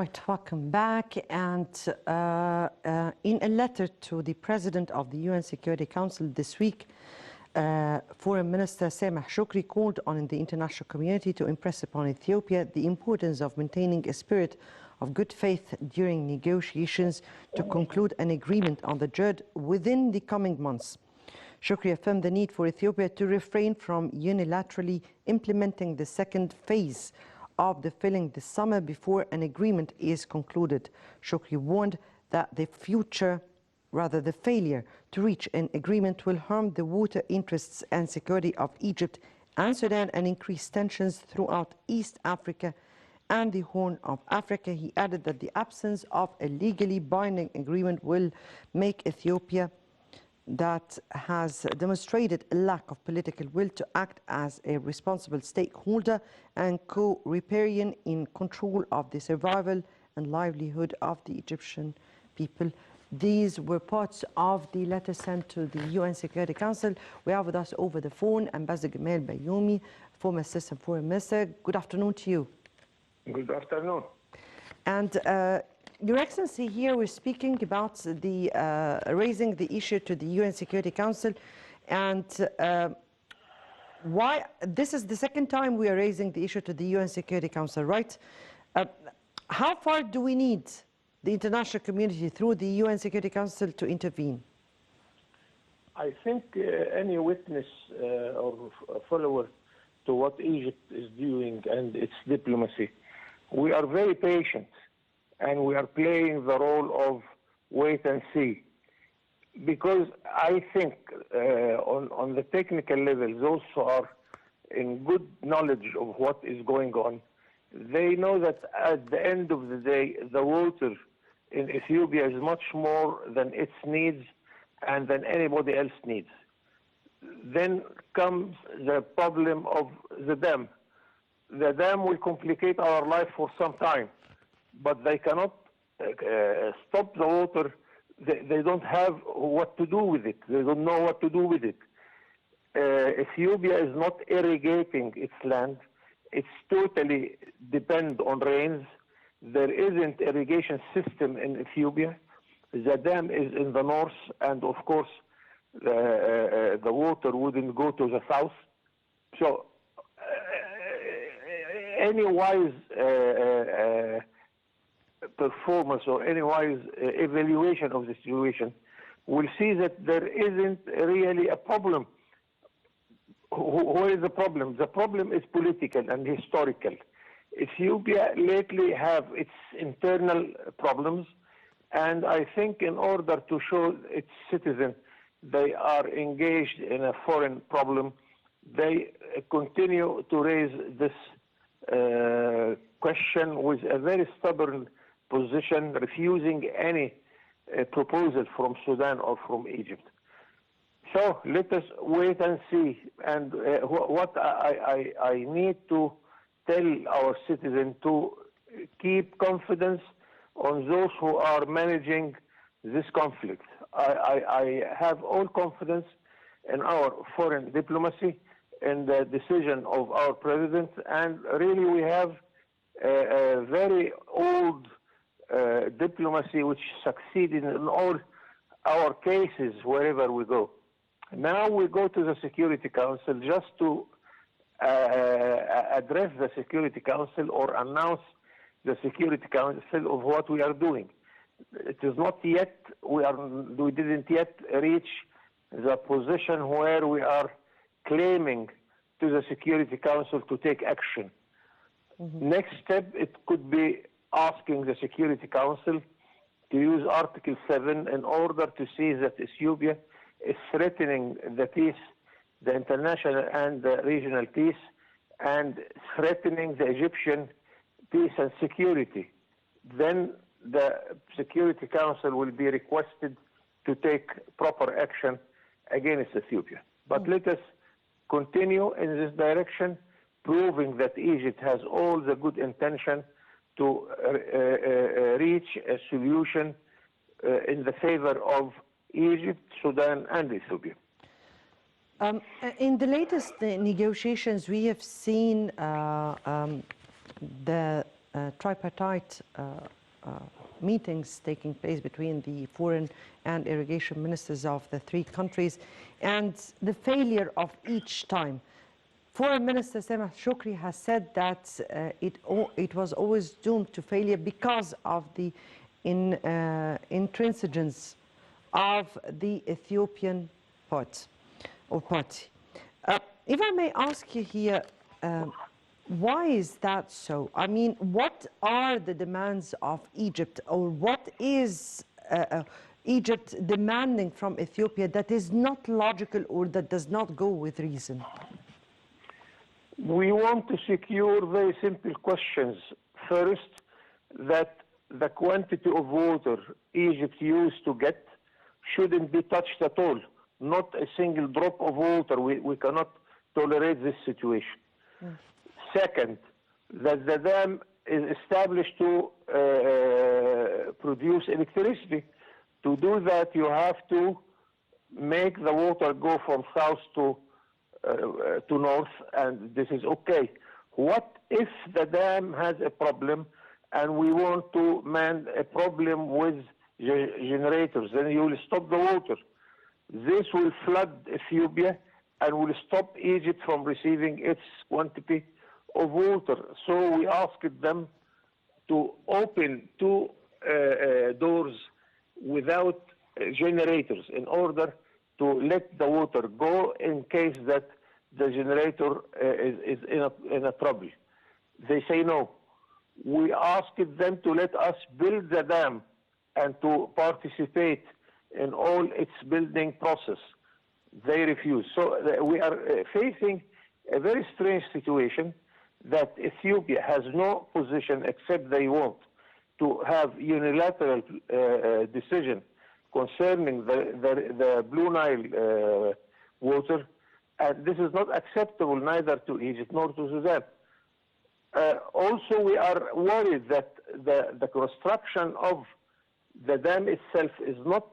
Right, welcome back. And in a letter to the President of the UN Security Council this week, Foreign Minister Sameh Shoukry called on the international community to impress upon Ethiopia the importance of maintaining a spirit of good faith during negotiations to conclude an agreement on the JERD within the coming months. Shoukry affirmed the need for Ethiopia to refrain from unilaterally implementing the second phase of the filling this summer before an agreement is concluded. Shoukry warned that the failure to reach an agreement will harm the water interests and security of Egypt and Sudan and increase tensions throughout East Africa and the Horn of Africa. He added that the absence of a legally binding agreement will make Ethiopia, that has demonstrated a lack of political will to act as a responsible stakeholder and co-riparian in control of the survival and livelihood of the Egyptian people. These were parts of the letter sent to the UN Security Council. We have with us over the phone Ambassador Gamal Bayoumi, former Assistant Foreign Minister. Good afternoon to you. Good afternoon. And Your Excellency, here we're speaking about the raising the issue to the UN Security Council, and why this is the second time we are raising the issue to the UN Security Council, right? How far do we need the international community through the UN Security Council to intervene? I think any witness or follower to what Egypt is doing and its diplomacy, we are very patient. And we are playing the role of wait and see. Because I think on the technical level, those who are in good knowledge of what is going on, they know that at the end of the day, the water in Ethiopia is much more than its needs and than anybody else needs. Then comes the problem of the dam. The dam will complicate our life for some time. But they cannot stop the water. They don't have what to do with it. They don't know what to do with it. Ethiopia is not irrigating its land. It's totally dependent on rains. There isn't irrigation system in Ethiopia. The dam is in the north, and of course, the water wouldn't go to the south. So, any wise performance or any wise evaluation of the situation will see that there isn't really a problem. Where is the problem? The problem is political and historical. Ethiopia lately have its internal problems, and I think in order to show its citizens they are engaged in a foreign problem, they continue to raise this question with a very stubborn position, refusing any proposal from Sudan or from Egypt. So let us wait and see. And what I need to tell our citizens to keep confidence on those who are managing this conflict. I have all confidence in our foreign diplomacy and the decision of our president, and really we have a very old diplomacy which succeeded in all our cases wherever we go. Now we go to the Security Council just to address the Security Council or announce the Security Council of what we are doing. It is not yet, we didn't yet reach the position where we are claiming to the Security Council to take action. Next step, it could be asking the Security Council to use Article 7 in order to see that Ethiopia is threatening the peace, the international and the regional peace, and threatening the Egyptian peace and security. Then the Security Council will be requested to take proper action against Ethiopia. But let us continue in this direction, proving that Egypt has all the good intention to reach a solution in the favor of Egypt, Sudan, and Ethiopia. In the latest negotiations, we have seen the tripartite meetings taking place between the foreign and irrigation ministers of the three countries, and the failure of each time. Foreign Minister Sameh Shoukry has said that it was always doomed to failure because of the intransigence of the Ethiopian party. If I may ask you here, why is that so? I mean, what are the demands of Egypt, or what is Egypt demanding from Ethiopia that is not logical or that does not go with reason? We want to secure very simple questions. First, that the quantity of water Egypt used to get shouldn't be touched at all. Not a single drop of water. We cannot tolerate this situation. Second, that the dam is established to produce electricity. To do that, you have to make the water go from south to north, and this is okay. What if the dam has a problem and we want to man a problem with generators? Then you will stop the water. This will flood Ethiopia and will stop Egypt from receiving its quantity of water. So we asked them to open two doors without generators in order to let the water go in case that the generator is in a trouble. They say no. We asked them to let us build the dam and to participate in all its building process. They refuse. So we are facing a very strange situation that Ethiopia has no position except they want to have unilateral decision concerning the Blue Nile water, and this is not acceptable neither to Egypt nor to Sudan. Also, we are worried that the construction of the dam itself is not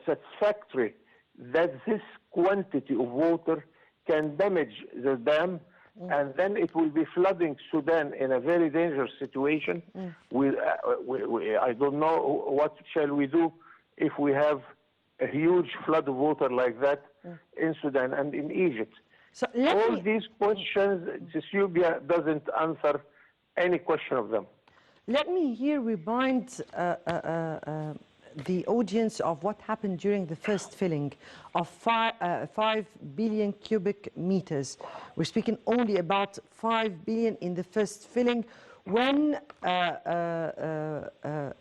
satisfactory, that this quantity of water can damage the dam, and then it will be flooding Sudan in a very dangerous situation. I don't know what shall we do if we have a huge flood of water like that in Sudan and in Egypt. So all these questions, Ethiopia doesn't answer any question of them. Let me here remind the audience of what happened during the first filling of 5 billion cubic meters. We're speaking only about 5 billion in the first filling. When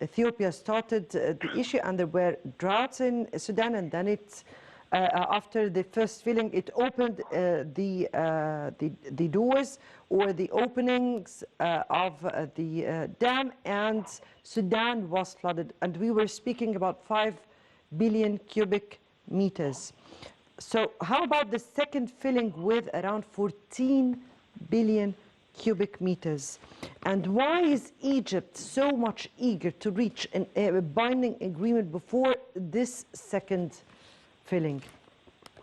Ethiopia started the issue and there were droughts in Sudan, and then it after the first filling, it opened the doors or the openings of the dam, and Sudan was flooded. And we were speaking about 5 billion cubic meters. So how about the second filling with around 14 billion cubic meters? And why is Egypt so much eager to reach a binding agreement before this second filling?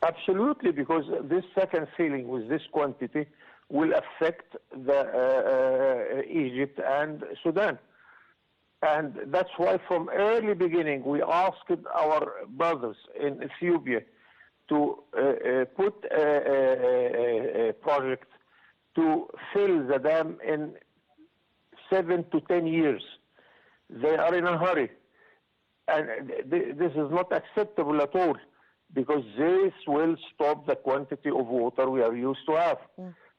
Absolutely, because this second filling with this quantity will affect Egypt and Sudan. And that's why from early beginning we asked our brothers in Ethiopia to put a project to fill the dam in 7 to 10 years. They are in a hurry. And this is not acceptable at all, because this will stop the quantity of water we are used to have.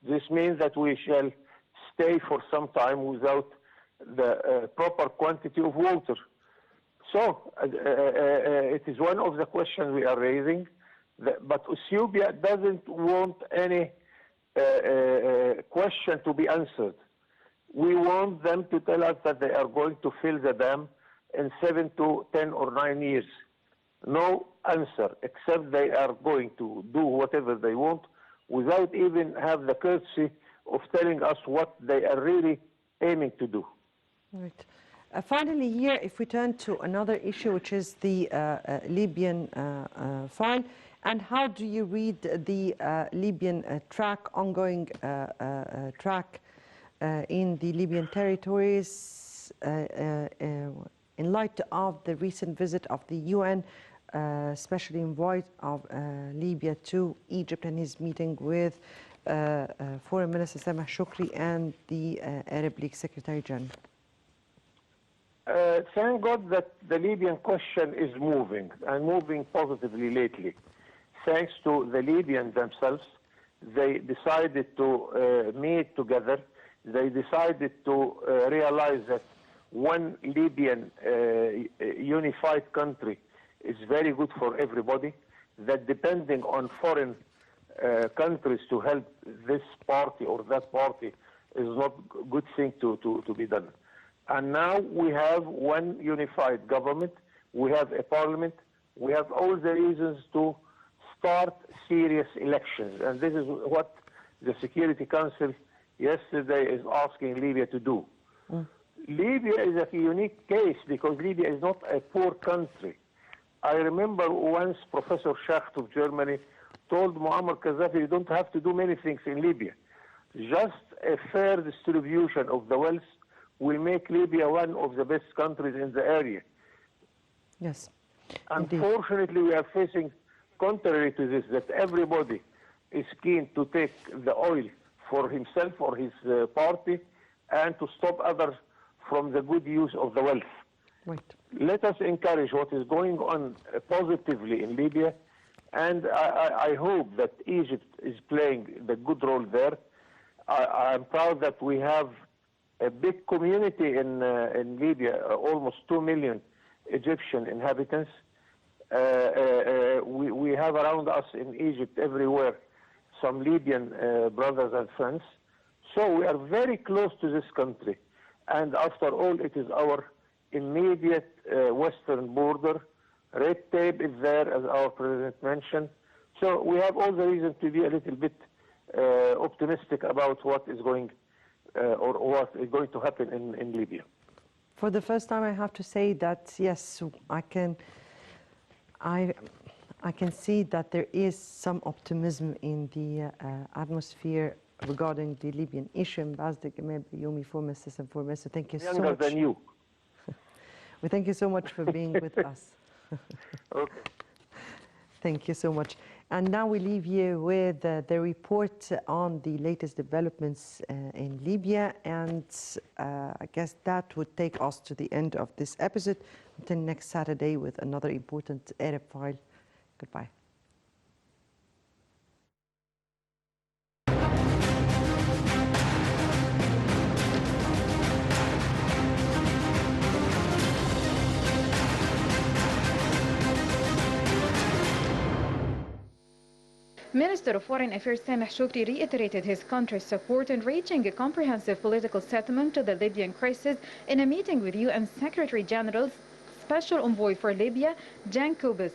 This means that we shall stay for some time without the proper quantity of water. So it is one of the questions we are raising, but Ethiopia doesn't want any question to be answered. We want them to tell us that they are going to fill the dam in 7 to 10 or 9 years. No answer, except they are going to do whatever they want without even have the courtesy of telling us what they are really aiming to do. Right. Finally here, if we turn to another issue, which is the Libyan file, and how do you read the Libyan ongoing track in the Libyan territories in light of the recent visit of the UN special envoy of Libya to Egypt and his meeting with Foreign Minister Sameh Shoukry and the Arab League Secretary General? Thank God that the Libyan question is moving, and moving positively lately. Thanks to the Libyans themselves, they decided to meet together. They decided to realize that one Libyan unified country is very good for everybody, that depending on foreign countries to help this party or that party is not a good thing to be done. And now we have one unified government, we have a parliament, we have all the reasons to start serious elections. And this is what the Security Council yesterday is asking Libya to do. Libya is a unique case because Libya is not a poor country. I remember once Professor Schacht of Germany told Muammar Gaddafi, you don't have to do many things in Libya. Just a fair distribution of the wealth will make Libya one of the best countries in the area. Yes. Unfortunately, we are facing, contrary to this, that everybody is keen to take the oil for himself or his party and to stop others from the good use of the wealth. Right. Let us encourage what is going on positively in Libya, and I hope that Egypt is playing the good role there. I'm proud that we have a big community in Libya, almost 2 million Egyptian inhabitants. We have around us in Egypt everywhere some Libyan brothers and friends. So we are very close to this country. And after all, it is our immediate western border. Red tape is there, as our president mentioned. So we have all the reason to be a little bit optimistic about what is going or what is going to happen in Libya. For the first time, I have to say that yes, I can see that there is some optimism in the atmosphere regarding the Libyan issue. Ambassador Gamal Bayoumi, former Assistant Foreign Minister, thank you so much. Younger than you. Well, thank you so much for being with us. Okay. Thank you so much. And now we leave you with the report on the latest developments in Libya. And I guess that would take us to the end of this episode. Until next Saturday with another important Arab file. Goodbye. Minister of Foreign Affairs Sameh Shoukry reiterated his country's support in reaching a comprehensive political settlement to the Libyan crisis in a meeting with UN Secretary General's Special Envoy for Libya, Jan Kubis.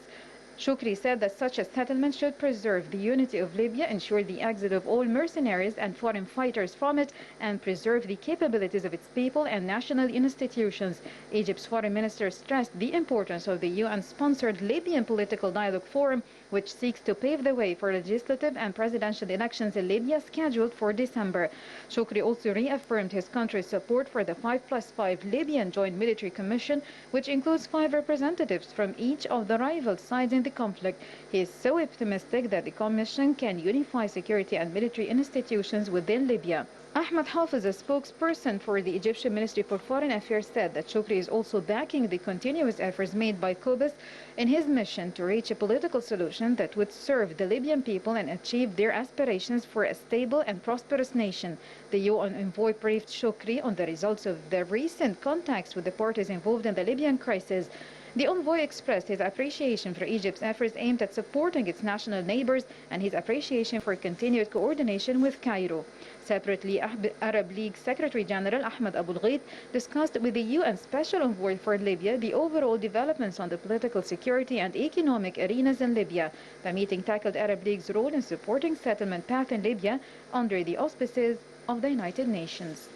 Shoukry said that such a settlement should preserve the unity of Libya, ensure the exit of all mercenaries and foreign fighters from it, and preserve the capabilities of its people and national institutions. Egypt's foreign minister stressed the importance of the UN-sponsored Libyan Political Dialogue Forum, which seeks to pave the way for legislative and presidential elections in Libya scheduled for December. Shoukry also reaffirmed his country's support for the 5+5 Libyan Joint Military Commission, which includes 5 representatives from each of the rival sides in the conflict. He is so optimistic that the commission can unify security and military institutions within Libya. Ahmed Hafiz, a spokesperson for the Egyptian Ministry for Foreign Affairs, said that Shoukry is also backing the continuous efforts made by Kubis in his mission to reach a political solution that would serve the Libyan people and achieve their aspirations for a stable and prosperous nation. The UN envoy briefed Shoukry on the results of the recent contacts with the parties involved in the Libyan crisis. The envoy expressed his appreciation for Egypt's efforts aimed at supporting its national neighbors and his appreciation for continued coordination with Cairo. Separately, Arab League Secretary General Ahmed Abul Gheit discussed with the UN Special Envoy for Libya the overall developments on the political, security and economic arenas in Libya. The meeting tackled Arab League's role in supporting settlement path in Libya under the auspices of the United Nations.